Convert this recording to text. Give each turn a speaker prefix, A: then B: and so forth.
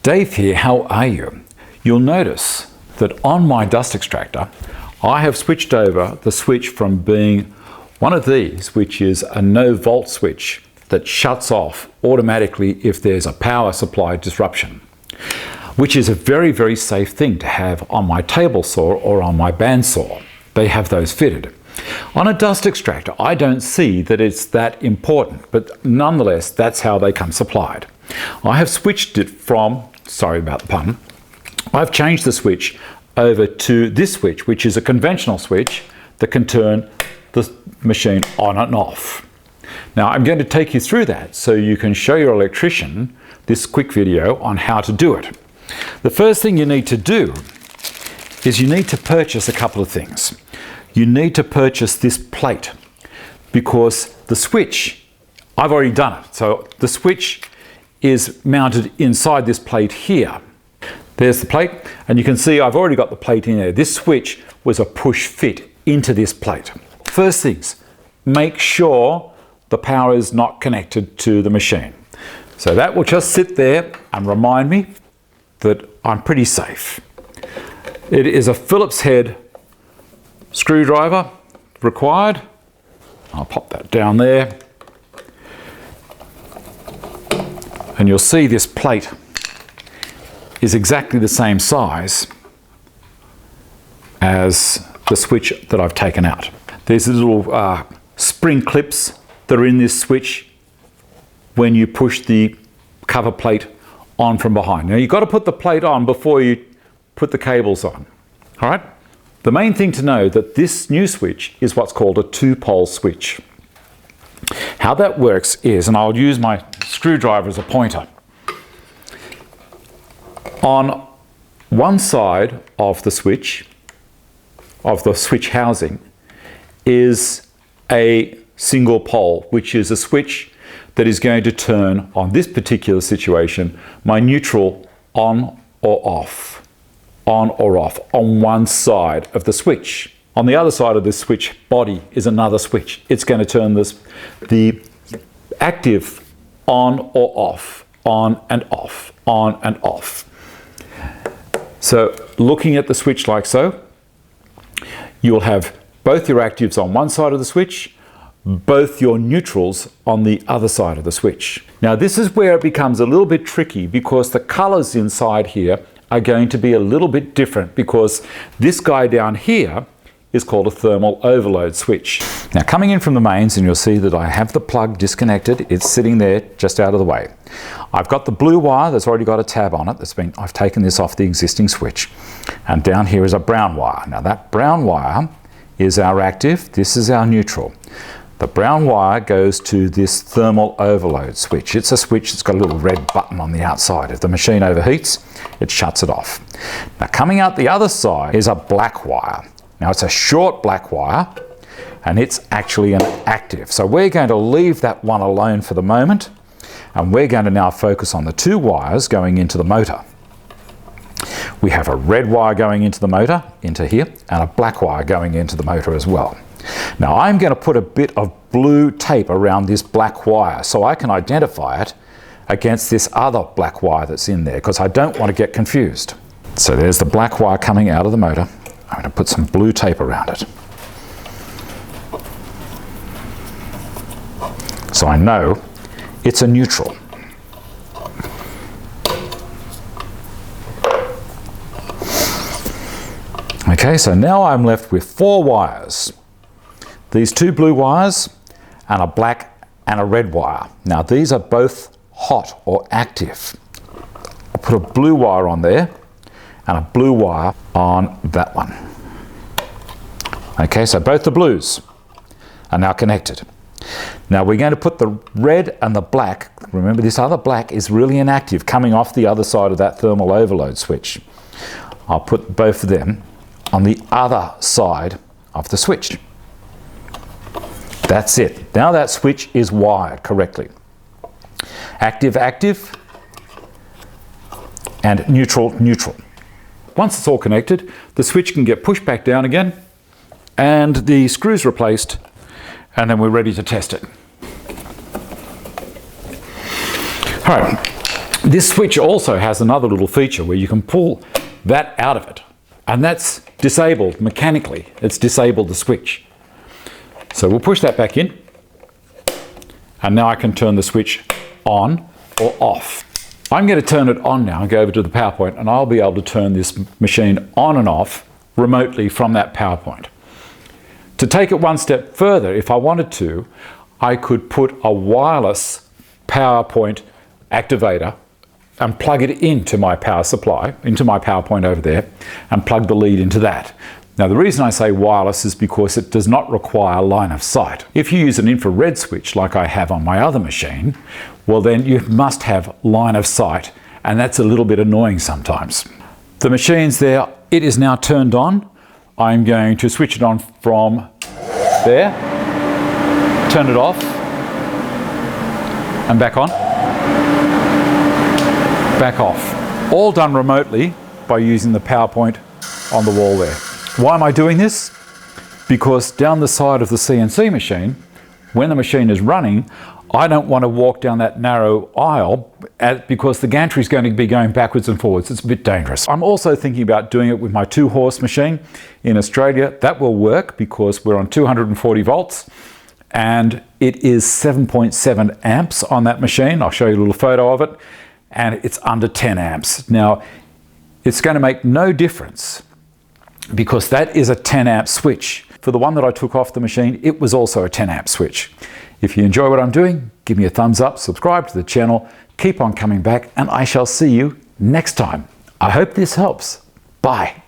A: Dave here, how are you? You'll notice that on my dust extractor, I have switched over the switch from being one of these, which is a no volt switch that shuts off automatically if there's a power supply disruption, which is a very, very safe thing to have on my table saw or on my bandsaw. They have those fitted. On a dust extractor, I don't see that it's that important, but nonetheless, that's how they come supplied. I have switched it from, sorry about the pun, I've changed the switch over to this switch, which is a conventional switch that can turn the machine on and off. Now, I'm going to take you through that so you can show your electrician this quick video on how to do it. The first thing you need to do is you need to purchase a couple of things. You need to purchase this plate because the switch, I've already done it. So the switch is mounted inside this plate here. There's the plate, and you can see I've already got the plate in there. This switch was a push fit into this plate. First things, make sure the power is not connected to the machine. So that will just sit there and remind me that I'm pretty safe. It is a Phillips head screwdriver required. I'll pop that down there. And you'll see this plate is exactly the same size as the switch that I've taken out. There's little spring clips that are in this switch when you push the cover plate on from behind. Now, you've got to put the plate on before you put the cables on. All right? The main thing to know that this new switch is what's called a two-pole switch. How that works is, and I'll use my screwdriver as a pointer. On one side of the switch housing, is a single pole, which is a switch that is going to turn, on this particular situation, my neutral on or off on one side of the switch. On the other side of this switch body is another switch. It's going to turn the active on or off, on and off, on and off. So looking at the switch like so, you'll have both your actives on one side of the switch, both your neutrals on the other side of the switch. Now, this is where it becomes a little bit tricky because the colors inside here are going to be a little bit different because this guy down here is called a thermal overload switch. Now, coming in from the mains, and you'll see that I have the plug disconnected. It's sitting there just out of the way. I've got the blue wire that's already got a tab on it. I've taken this off the existing switch. And down here is a brown wire. Now, that brown wire is our active. This is our neutral. The brown wire goes to this thermal overload switch. It's a switch that's got a little red button on the outside. If the machine overheats, it shuts it off. Now, coming out the other side is a black wire. Now, it's a short black wire, and it's actually an active. So we're going to leave that one alone for the moment, and we're going to now focus on the two wires going into the motor. We have a red wire going into the motor, into here, and a black wire going into the motor as well. Now, I'm going to put a bit of blue tape around this black wire so I can identify it against this other black wire that's in there, because I don't want to get confused. So there's the black wire coming out of the motor. I'm going to put some blue tape around it, so I know it's a neutral. Okay, so now I'm left with four wires. These two blue wires and a black and a red wire. Now, these are both hot or active. I'll put a blue wire on there and a blue wire on that one. Okay, so both the blues are now connected. Now, we're going to put the red and the black, remember this other black is really inactive, coming off the other side of that thermal overload switch. I'll put both of them on the other side of the switch. That's it. Now that switch is wired correctly. Active, active, and neutral, neutral. Once it's all connected, the switch can get pushed back down again, and the screws replaced, and then we're ready to test it. All right, This switch also has another little feature where you can pull that out of it, and that's disabled mechanically. It's disabled the switch. So we'll push that back in, and now I can turn the switch on or off. I'm going to turn it on now and go over to the PowerPoint, and I'll be able to turn this machine on and off remotely from that PowerPoint. To take it one step further, if I wanted to, I could put a wireless PowerPoint activator and plug it into my power supply, into my PowerPoint over there, and plug the lead into that. Now, the reason I say wireless is because it does not require line of sight. If you use an infrared switch like I have on my other machine, well then you must have line of sight, and that's a little bit annoying sometimes. The machine's there, it is now turned on. I'm going to switch it on from there, turn it off, and back on, back off. All done remotely by using the PowerPoint on the wall there. Why am I doing this? Because down the side of the CNC machine, when the machine is running, I don't want to walk down that narrow aisle because the gantry is going to be going backwards and forwards. It's a bit dangerous. I'm also thinking about doing it with my 2-horse machine in Australia. That will work because we're on 240 volts and it is 7.7 amps on that machine. I'll show you a little photo of it, and it's under 10 amps. Now, it's going to make no difference because that is a 10 amp switch. For the one that I took off the machine, it was also a 10 amp switch. If you enjoy what I'm doing, give me a thumbs up, subscribe to the channel, keep on coming back, and I shall see you next time. I hope this helps. Bye.